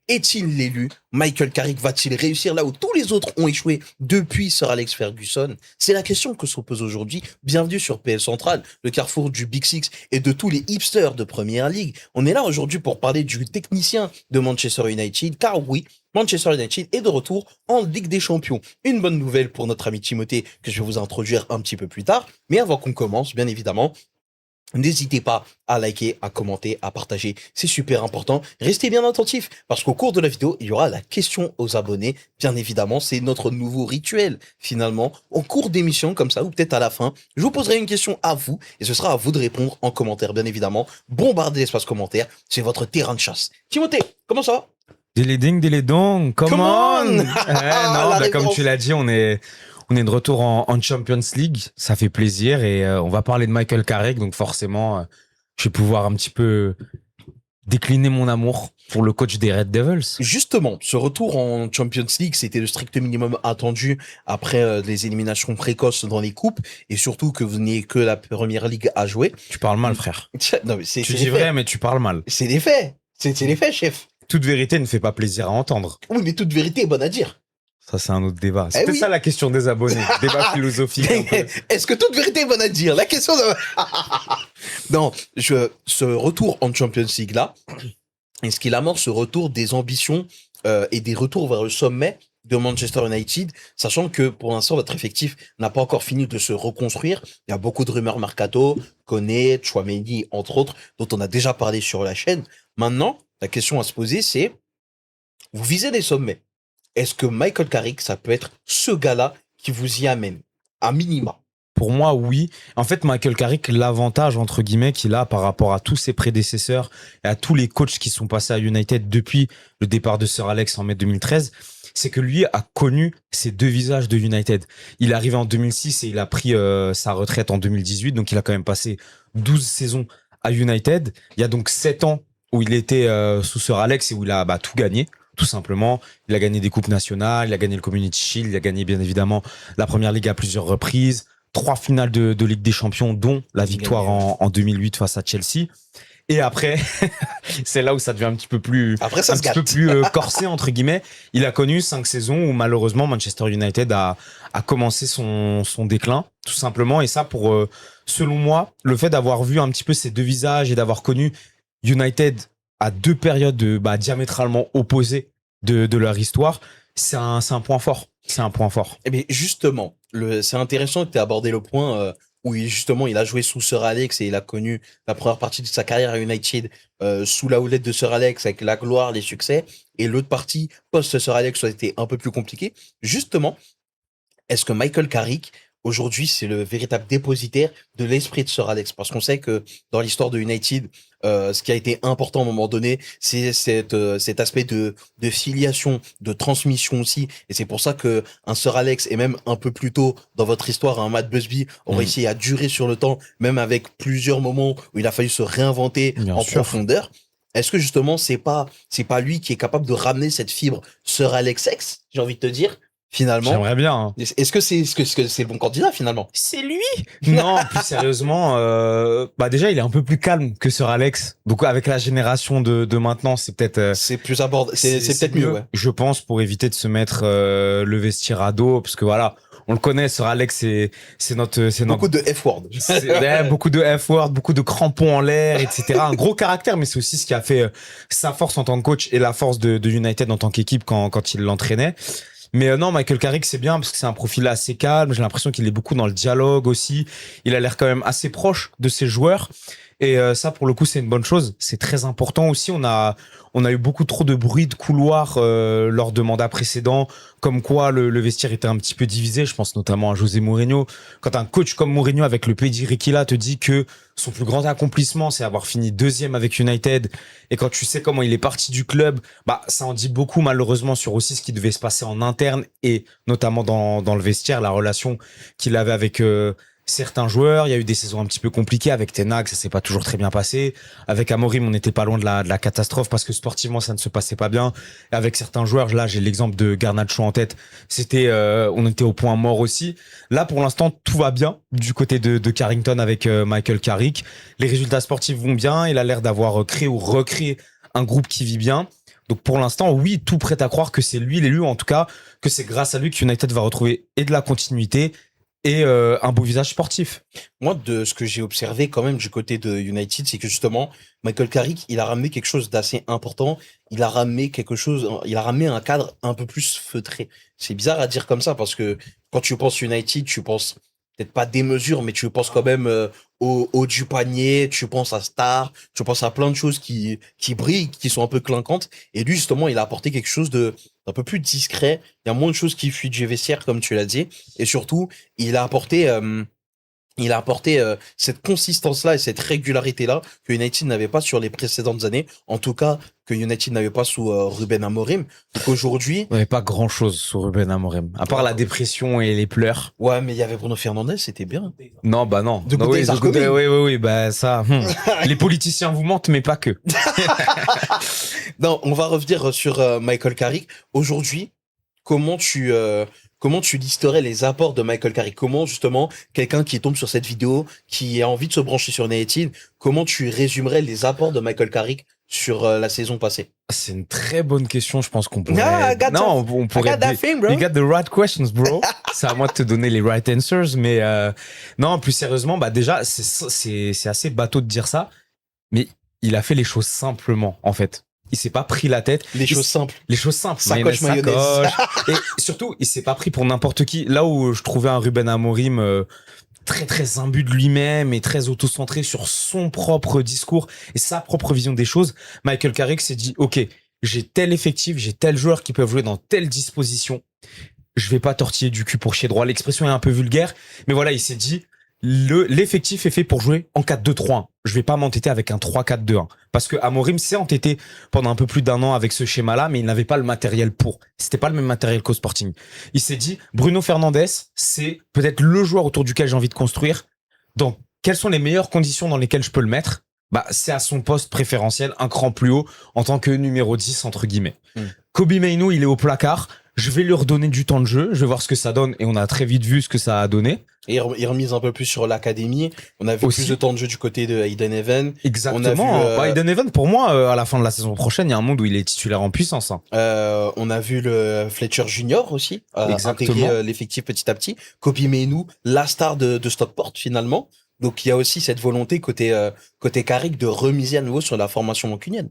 Est-il l'élu? Michael Carrick va-t-il réussir là où tous les autres ont échoué depuis Sir Alex Ferguson? C'est la question que se pose aujourd'hui. Bienvenue sur PL Central, le carrefour du Big Six et de tous les hipsters de Première Ligue. On est là aujourd'hui pour parler du technicien de Manchester United, car oui, Manchester United est de retour en Ligue des Champions. Une bonne nouvelle pour notre ami Timothée que je vais vous introduire un petit peu plus tard. Mais avant qu'on commence, bien évidemment, n'hésitez pas à liker, à commenter, à partager. C'est super important. Restez bien attentifs parce qu'au cours de la vidéo, il y aura la question aux abonnés. Bien évidemment, c'est notre nouveau rituel. Finalement, en cours d'émission comme ça, ou peut-être à la fin, je vous poserai une question à vous et ce sera à vous de répondre en commentaire, bien évidemment. Bombardez l'espace commentaire. C'est votre terrain de chasse. Timothée, comment ça va? Ding, dong, come on! Non, comme tu l'as dit, on est de retour en Champions League. Ça fait plaisir et on va parler de Michael Carrick. Donc forcément, je vais pouvoir un petit peu décliner mon amour pour le coach des Red Devils. Justement, ce retour en Champions League, c'était le strict minimum attendu après les éliminations précoces dans les coupes et surtout que vous n'ayez que la Première Ligue à jouer. Tu parles mal, frère. Non, mais Tu dis vrai, mais tu parles mal. C'est des faits. C'est les faits, chef. Toute vérité ne fait pas plaisir à entendre. Oui, mais toute vérité est bonne à dire. Ça, c'est un autre débat. C'était oui. ça la question des abonnés. Débat philosophique. Est-ce que toute vérité est bonne à dire? La question de... Non, ce retour en Champions League là, est-ce qu'il amorce ce retour des ambitions et des retours vers le sommet de Manchester United, sachant que pour l'instant votre effectif n'a pas encore fini de se reconstruire. Il y a beaucoup de rumeurs mercato, Koné, Tchouaméni, entre autres, dont on a déjà parlé sur la chaîne. Maintenant, la question à se poser, c'est vous visez des sommets. Est-ce que Michael Carrick, ça peut être ce gars-là qui vous y amène, à minima? Pour moi, oui. En fait, Michael Carrick, l'avantage, entre guillemets, qu'il a par rapport à tous ses prédécesseurs et à tous les coachs qui sont passés à United depuis le départ de Sir Alex en mai 2013, c'est que lui a connu ces deux visages de United. Il est arrivé en 2006 et il a pris sa retraite en 2018. Donc, il a quand même passé 12 saisons à United. Il y a donc 7 ans où il était sous Sir Alex et où il a tout gagné. Tout simplement, il a gagné des coupes nationales, il a gagné le Community Shield, il a gagné bien évidemment la Première Ligue à plusieurs reprises, 3 finales de Ligue des Champions, dont la victoire en 2008 face à Chelsea. Et après, c'est là où ça devient un petit peu plus, corsé entre guillemets. Il a connu 5 saisons où malheureusement Manchester United a commencé son déclin, tout simplement. Et ça, pour selon moi, le fait d'avoir vu un petit peu ces deux visages et d'avoir connu United à deux périodes diamétralement opposées de leur histoire, c'est un point fort. C'est un point fort. Eh bien, justement, c'est intéressant que tu aies abordé le point où il a joué sous Sir Alex et il a connu la première partie de sa carrière à United sous la houlette de Sir Alex avec la gloire, les succès, et l'autre partie post-Sir Alex a été un peu plus compliquée. Justement, est-ce que Michael Carrick, aujourd'hui, c'est le véritable dépositaire de l'esprit de Sir Alex? Parce qu'on sait que dans l'histoire de United, ce qui a été important à un moment donné, c'est cet aspect de filiation, de transmission aussi. Et c'est pour ça que un Sir Alex et même un peu plus tôt dans votre histoire, un Matt Busby ont réussi à durer sur le temps, même avec plusieurs moments où il a fallu se réinventer profondeur. Est-ce que justement, c'est pas lui qui est capable de ramener cette fibre Sir Alex X, j'ai envie de te dire? Finalement. J'aimerais bien. Hein. Est-ce que c'est le bon candidat finalement? C'est lui? Non, plus sérieusement, déjà il est un peu plus calme que Sir Alex. Donc avec la génération de maintenant, c'est peut-être c'est plus abordable, c'est peut-être mieux, ouais. Je pense, pour éviter de se mettre le vestiaire à dos, parce que voilà, on le connaît, Sir Alex, c'est notre beaucoup de F-word. Beaucoup de F-word, beaucoup de crampons en l'air, etc. Un gros caractère, mais c'est aussi ce qui a fait sa force en tant que coach et la force de United en tant qu'équipe quand il l'entraînait. Mais non, Michael Carrick, c'est bien parce que c'est un profil assez calme. J'ai l'impression qu'il est beaucoup dans le dialogue aussi. Il a l'air quand même assez proche de ses joueurs. Et ça, pour le coup, c'est une bonne chose. C'est très important aussi. On a eu beaucoup trop de bruit de couloir lors de mandats précédents, comme quoi le vestiaire était un petit peu divisé. Je pense notamment à José Mourinho. Quand un coach comme Mourinho, avec le pedigree qu'il a, te dit que son plus grand accomplissement, c'est avoir fini 2e avec United, et quand tu sais comment il est parti du club, ça en dit beaucoup malheureusement sur aussi ce qui devait se passer en interne et notamment dans le vestiaire, la relation qu'il avait avec certains joueurs. Il y a eu des saisons un petit peu compliquées avec Ten Hag, ça s'est pas toujours très bien passé. Avec Amorim, on n'était pas loin de la catastrophe parce que sportivement, ça ne se passait pas bien. Et avec certains joueurs, là, j'ai l'exemple de Garnacho en tête. On était au point mort aussi. Là, pour l'instant, tout va bien du côté de Carrington avec Michael Carrick. Les résultats sportifs vont bien. Il a l'air d'avoir créé ou recréé un groupe qui vit bien. Donc pour l'instant, oui, tout prête à croire que c'est lui l'élu, en tout cas que c'est grâce à lui que United va retrouver et de la continuité et un beau visage sportif. Moi, de ce que j'ai observé quand même du côté de United, c'est que justement, Michael Carrick, il a ramené quelque chose d'assez important. Il a ramené un cadre un peu plus feutré. C'est bizarre à dire comme ça parce que quand tu penses United, tu penses peut-être pas des mesures, mais tu penses quand même au haut du panier, tu penses à Star, tu penses à plein de choses qui brillent, qui sont un peu clinquantes. Et lui, justement, il a apporté quelque chose de un peu plus discret. Il y a moins de choses qui fuient du vestiaire, comme tu l'as dit. Et surtout, il a apporté cette consistance-là et cette régularité-là que United n'avait pas sur les précédentes années. En tout cas, que United n'avait pas sous Ruben Amorim. Donc aujourd'hui, Il n'y avait pas grand-chose sur Ruben Amorim, à part la dépression et les pleurs. ouais, mais il y avait Bruno Fernandes, c'était bien. Non, bah non. The Non, Good oui, Days Are The Good Day, Coming. oui, bah ça. Les politiciens vous mentent, mais pas que. Non, on va revenir sur Michael Carrick. Aujourd'hui, comment tu comment tu listerais les apports de Michael Carrick? Comment justement quelqu'un qui tombe sur cette vidéo, qui a envie de se brancher sur United, comment tu résumerais les apports de Michael Carrick sur la saison passée? C'est une très bonne question. Je pense qu'on Ah, I pourrait. got Non, that- on I pourrait. got that thing, bro. You got the right questions, bro. C'est à moi de te donner les right answers, mais non, plus sérieusement, bah déjà, c'est assez bateau de dire ça, mais il a fait les choses simplement, en fait. Il s'est pas pris la tête. Les choses simples. Les choses simples. Sacoche mayonnaise. Sacoche. Et surtout, il s'est pas pris pour n'importe qui. Là où je trouvais un Ruben Amorim très très imbu de lui-même et très auto-centré sur son propre discours et sa propre vision des choses, Michael Carrick s'est dit, OK, j'ai tel effectif, j'ai tel joueur qui peuvent jouer dans telle disposition. Je vais pas tortiller du cul pour chier droit. L'expression est un peu vulgaire, mais voilà, il s'est dit, l'effectif est fait pour jouer en 4-2-3-1. Je vais pas m'entêter avec un 3-4-2-1. Parce que Amorim s'est entêté pendant un peu plus d'un an avec ce schéma-là, mais il n'avait pas le matériel pour. C'était pas le même matériel qu'au Sporting. Il s'est dit, Bruno Fernandes, c'est peut-être le joueur autour duquel j'ai envie de construire. Donc, quelles sont les meilleures conditions dans lesquelles je peux le mettre? Bah, c'est à son poste préférentiel, un cran plus haut, en tant que numéro 10, entre guillemets. Kobe Mainoo, il est au placard. Je vais lui redonner du temps de jeu. Je vais voir ce que ça donne. Et on a très vite vu ce que ça a donné. Et il remise un peu plus sur l'académie. On a vu Aussi. plus de temps de jeu du côté de Hayden Even. Exactement. On a vu, Hayden Even, pour moi, à la fin de la saison prochaine, il y a un monde où il est titulaire en puissance. Hein. On a vu le Fletcher Junior aussi Exactement. intégrer l'effectif petit à petit. Kobe Mainoo, la star de Stockport finalement. Donc il y a aussi cette volonté côté Carrick de remiser à nouveau sur la formation mancunienne.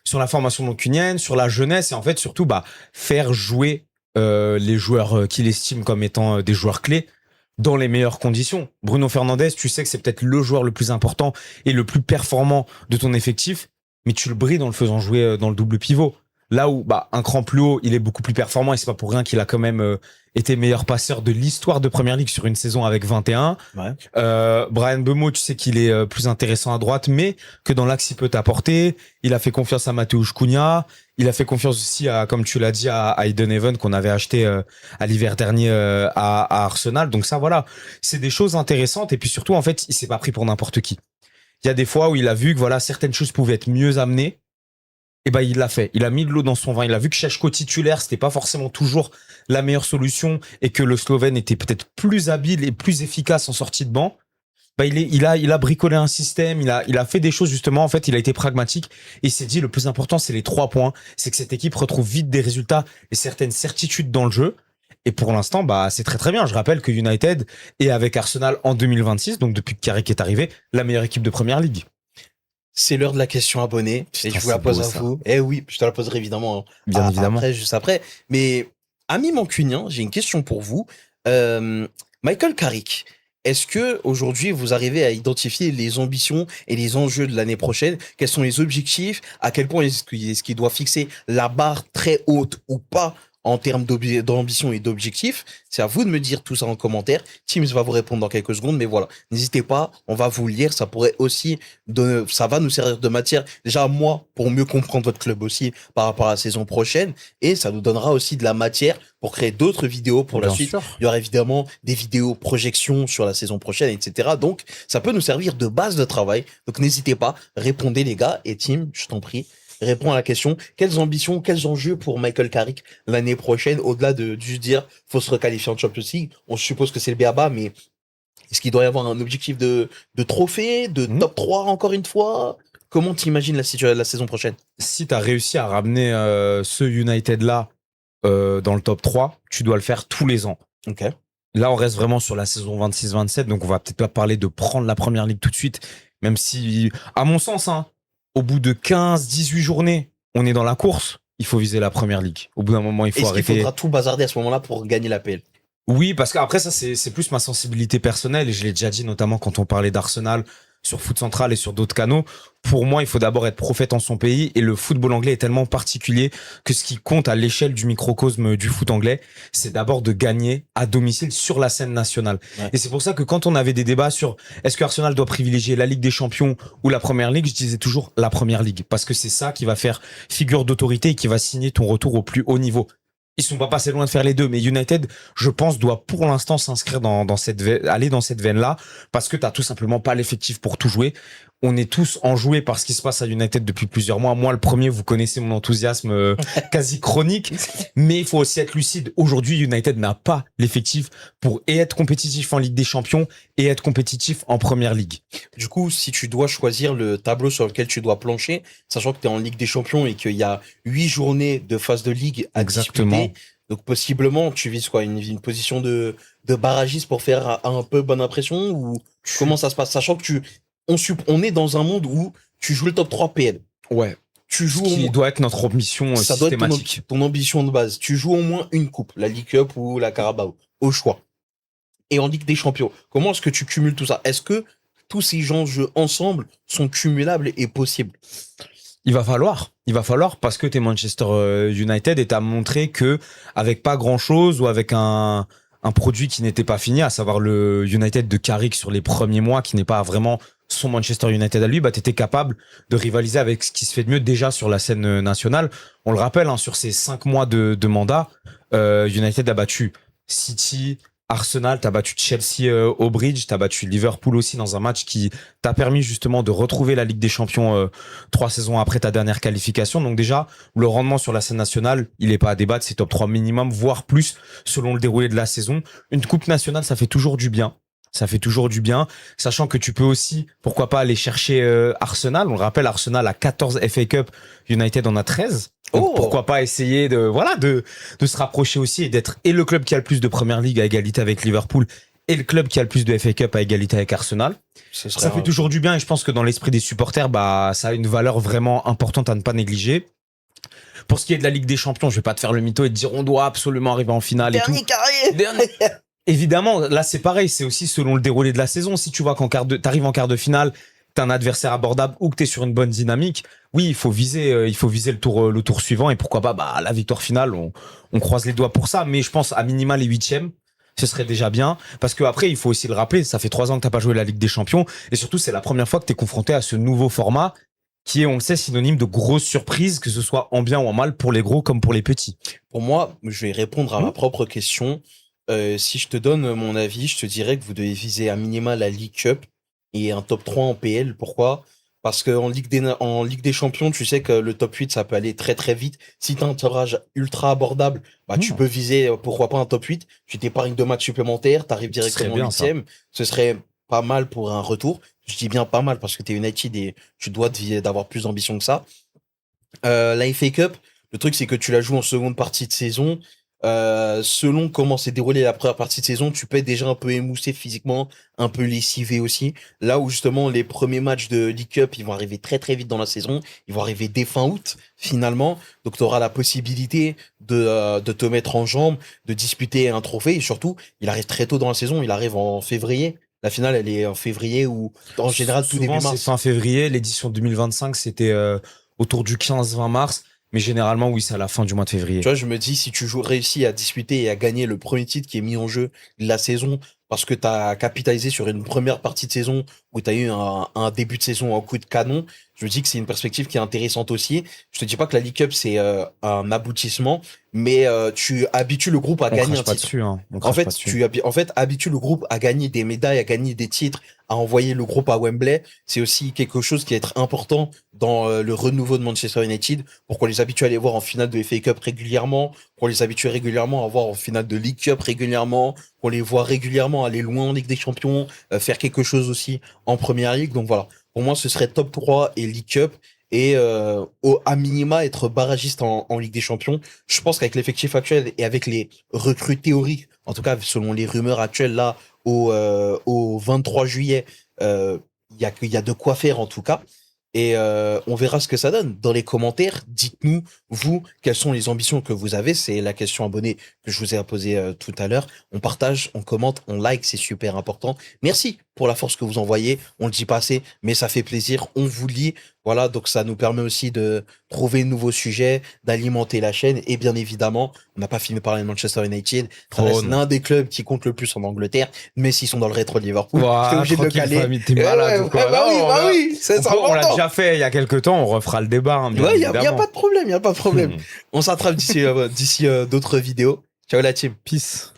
Sur la formation mancunienne, sur la jeunesse et en fait surtout faire jouer les joueurs qu'il estime comme étant des joueurs clés dans les meilleures conditions. Bruno Fernandes, tu sais que c'est peut-être le joueur le plus important et le plus performant de ton effectif, mais tu le brides en le faisant jouer dans le double pivot. Là où un cran plus haut, il est beaucoup plus performant et c'est pas pour rien qu'il a quand même été meilleur passeur de l'histoire de Première Ligue sur une saison avec 21. Ouais. Brian Mbeumo, tu sais qu'il est plus intéressant à droite, mais que dans l'axe il peut t'apporter. Il a fait confiance à Mateusz Cunha. Il a fait confiance aussi à, comme tu l'as dit, à Hayden Even qu'on avait acheté à l'hiver dernier à Arsenal. Donc ça, voilà, c'est des choses intéressantes. Et puis surtout, en fait, il s'est pas pris pour n'importe qui. Il y a des fois où il a vu que voilà certaines choses pouvaient être mieux amenées. Et il l'a fait. Il a mis de l'eau dans son vin. Il a vu que Šeško titulaire, c'était pas forcément toujours la meilleure solution et que le Slovène était peut-être plus habile et plus efficace en sortie de banc. Il a bricolé un système. Il a fait des choses justement. En fait, il a été pragmatique et il s'est dit le plus important, c'est les 3 points. C'est que cette équipe retrouve vite des résultats et certaines certitudes dans le jeu. Et pour l'instant, c'est très très bien. Je rappelle que United est avec Arsenal en 2026, donc depuis que Carrick est arrivé, la meilleure équipe de Première Ligue. C'est l'heure de la question abonnée. Putain, Et je vous la c'est pose beau, à ça. vous. Eh oui, je te la poserai évidemment. Bien évidemment. Après, juste après. Mais, ami mancunien, j'ai une question pour vous. Michael Carrick, est-ce que aujourd'hui vous arrivez à identifier les ambitions et les enjeux de l'année prochaine? Quels sont les objectifs? À quel point est-ce qu'il doit fixer la barre très haute ou pas en termes d'ambition et d'objectifs? C'est à vous de me dire tout ça en commentaire. Teams va vous répondre dans quelques secondes, mais voilà, n'hésitez pas, on va vous le lire. Ça pourrait aussi, ça va nous servir de matière déjà moi pour mieux comprendre votre club aussi par rapport à la saison prochaine, et ça nous donnera aussi de la matière pour créer d'autres vidéos pour la Bien suite. sûr. Il y aura évidemment des vidéos projections sur la saison prochaine, etc. Donc, ça peut nous servir de base de travail. Donc, n'hésitez pas, répondez les gars. Et Tim, je t'en prie, réponds à la question. Quelles ambitions, quels enjeux pour Michael Carrick l'année prochaine, au-delà de juste dire faut se requalifier en Champions League? On suppose que c'est le BABA, mais est-ce qu'il doit y avoir un objectif de trophée, de top 3 encore une fois? Comment t'imagines la saison prochaine? Si tu as réussi à ramener ce United-là dans le top 3, tu dois le faire tous les ans. Ok. Là, on reste vraiment sur la saison 26-27, donc on va peut-être pas parler de prendre la première ligue tout de suite, même si, à mon sens, hein, au bout de 15-18 journées, on est dans la course, il faut viser la première ligue. Au bout d'un moment, il faut Est-ce qu'il arrêter. faudra tout bazarder à ce moment-là pour gagner la PL? Oui, parce qu'après, ça, c'est plus ma sensibilité personnelle, et je l'ai déjà dit, notamment quand on parlait d'Arsenal sur Foot Central et sur d'autres canaux. Pour moi, il faut d'abord être prophète en son pays, et le football anglais est tellement particulier que ce qui compte à l'échelle du microcosme du foot anglais, c'est d'abord de gagner à domicile sur la scène nationale. Ouais. Et c'est pour ça que quand on avait des débats sur est-ce que Arsenal doit privilégier la Ligue des Champions ou la Première Ligue, je disais toujours la Première Ligue, parce que c'est ça qui va faire figure d'autorité et qui va signer ton retour au plus haut niveau. Ils sont pas passés loin de faire les deux, mais United, je pense, doit pour l'instant s'inscrire aller dans cette veine-là, parce que t'as tout simplement pas l'effectif pour tout jouer. On est tous enjoués par ce qui se passe à United depuis plusieurs mois. Moi, le premier, vous connaissez mon enthousiasme quasi chronique, mais il faut aussi être lucide. Aujourd'hui, United n'a pas l'effectif pour être compétitif en Ligue des Champions et être compétitif en Première Ligue. Du coup, si tu dois choisir le tableau sur lequel tu dois plancher, sachant que tu es en Ligue des Champions et qu'il y a 8 journées de phase de ligue à Exactement. disputer, donc possiblement tu vises quoi, une position de barragiste pour faire un peu bonne impression, ou comment ça se passe, sachant que on est dans un monde où tu joues le top 3 PL. Ouais. Tu Ce joues qui doit être notre ambition ça doit être systématique. ton ambition de base. Tu joues au moins une coupe, la League Cup ou la Carabao, au choix. Et en Ligue des Champions, comment est-ce que tu cumules tout ça? Est-ce que tous ces enjeux ensemble sont cumulables et possibles? Il va falloir parce que t'es Manchester United et t'as montré que avec pas grand chose ou avec un produit qui n'était pas fini, à savoir le United de Carrick sur les premiers mois, qui n'est pas vraiment son Manchester United à lui, bah t'étais capable de rivaliser avec ce qui se fait de mieux déjà sur la scène nationale. On le rappelle, hein, sur ces 5 mois de mandat, United a battu City, Arsenal, t'as battu Chelsea au Bridge, t'as battu Liverpool aussi dans un match qui t'a permis justement de retrouver la Ligue des Champions 3 saisons après ta dernière qualification. Donc déjà, le rendement sur la scène nationale, il est pas à débattre, c'est top 3 minimum, voire plus selon le déroulé de la saison. Une coupe nationale, ça fait toujours du bien. Ça fait toujours du bien, sachant que tu peux aussi, pourquoi pas, aller chercher Arsenal. On le rappelle, Arsenal a 14 FA Cup, United en a 13. Donc pourquoi pas essayer de se rapprocher aussi et d'être et le club qui a le plus de Première Ligue à égalité avec Liverpool et le club qui a le plus de FA Cup à égalité avec Arsenal. Ça fait toujours du bien et je pense que dans l'esprit des supporters, bah ça a une valeur vraiment importante à ne pas négliger. Pour ce qui est de la Ligue des Champions, je vais pas te faire le mytho et te dire on doit absolument arriver en finale et tout. Dernier. Évidemment, là c'est pareil, c'est aussi selon le déroulé de la saison. Si tu vois t'arrives en quart de finale, t'as un adversaire abordable ou que t'es sur une bonne dynamique, oui, il faut viser le tour suivant et pourquoi pas, bah la victoire finale. On croise les doigts pour ça, mais je pense à minima les huitièmes, ce serait déjà bien parce que après il faut aussi le rappeler, ça fait 3 ans que t'as pas joué la Ligue des Champions et surtout c'est la première fois que t'es confronté à ce nouveau format qui est, on le sait, synonyme de grosses surprises, que ce soit en bien ou en mal pour les gros comme pour les petits. Pour moi, je vais répondre à ma propre question. Si je te donne mon avis, je te dirais que vous devez viser à minima la League Cup et un top 3 en PL. Pourquoi? Parce qu'en en Ligue des Champions, tu sais que le top 8, ça peut aller très très vite. Si t'as un tirage ultra abordable, bah, tu peux viser, pourquoi pas un top 8. Tu t'épargnes 2 matchs supplémentaires, t'arrives directement en huitième. Ce serait pas mal pour un retour. Je dis bien pas mal parce que t'es United et tu dois d'avoir plus d'ambition que ça. La FA Cup, le truc c'est que tu la joues en seconde partie de saison. Selon comment s'est déroulée la première partie de saison, tu peux être déjà un peu émoussé physiquement, un peu lessivé aussi. Là où justement les premiers matchs de League Cup, ils vont arriver très très vite dans la saison, ils vont arriver dès fin août finalement. Donc tu auras la possibilité de te mettre en jambes, de disputer un trophée et surtout, il arrive très tôt dans la saison, il arrive en février. La finale, elle est en février ou en général tout Souvent, début mars. c'est fin février. L'édition 2025, c'était autour du 15-20 mars. Mais généralement, oui, c'est à la fin du mois de février. Tu vois, je me dis, si tu réussis à disputer et à gagner le premier titre qui est mis en jeu de la saison, parce que tu as capitalisé sur une première partie de saison où tu as eu un début de saison en coup de canon, je me dis que c'est une perspective qui est intéressante aussi. Je te dis pas que la League Cup, c'est un aboutissement, mais tu habitues le groupe à gagner un titre. Dessus, hein. En fait, habitues le groupe à gagner des médailles, à gagner des titres, à envoyer le groupe à Wembley. C'est aussi quelque chose qui est être important dans le renouveau de Manchester United, pour qu'on les habitue à les voir en finale de FA Cup régulièrement, qu'on les habitue régulièrement à voir en finale de League Cup régulièrement, qu'on les voit régulièrement aller loin en Ligue des Champions, faire quelque chose aussi en Première Ligue. Donc voilà. Pour moi, ce serait top 3 et League Cup. Et à minima, être barragiste en Ligue des Champions. Je pense qu'avec l'effectif actuel et avec les recrues théoriques, en tout cas selon les rumeurs actuelles là, au 23 juillet, il y a de quoi faire en tout cas. Et on verra ce que ça donne. Dans les commentaires, dites-nous, vous, quelles sont les ambitions que vous avez. C'est la question abonnée que je vous ai posée tout à l'heure. On partage, on commente, on like, c'est super important. Merci pour la force que vous envoyez. On le dit pas assez, mais ça fait plaisir. On vous lit. Voilà, donc ça nous permet aussi de trouver de nouveaux sujets, d'alimenter la chaîne. Et bien évidemment, on n'a pas fini de parler de Manchester United. Ça reste l'un des clubs qui compte le plus en Angleterre. Mais s'ils sont dans le rétro de Liverpool, j'étais obligé de le caler. T'es malade ou quoi? Bah oui, c'est on l'a déjà fait il y a quelques temps, on refera le débat. Hein, ouais, il y a pas de problème, il y a pas de problème. On s'attrape d'ici d'autres vidéos. Ciao la team. Peace.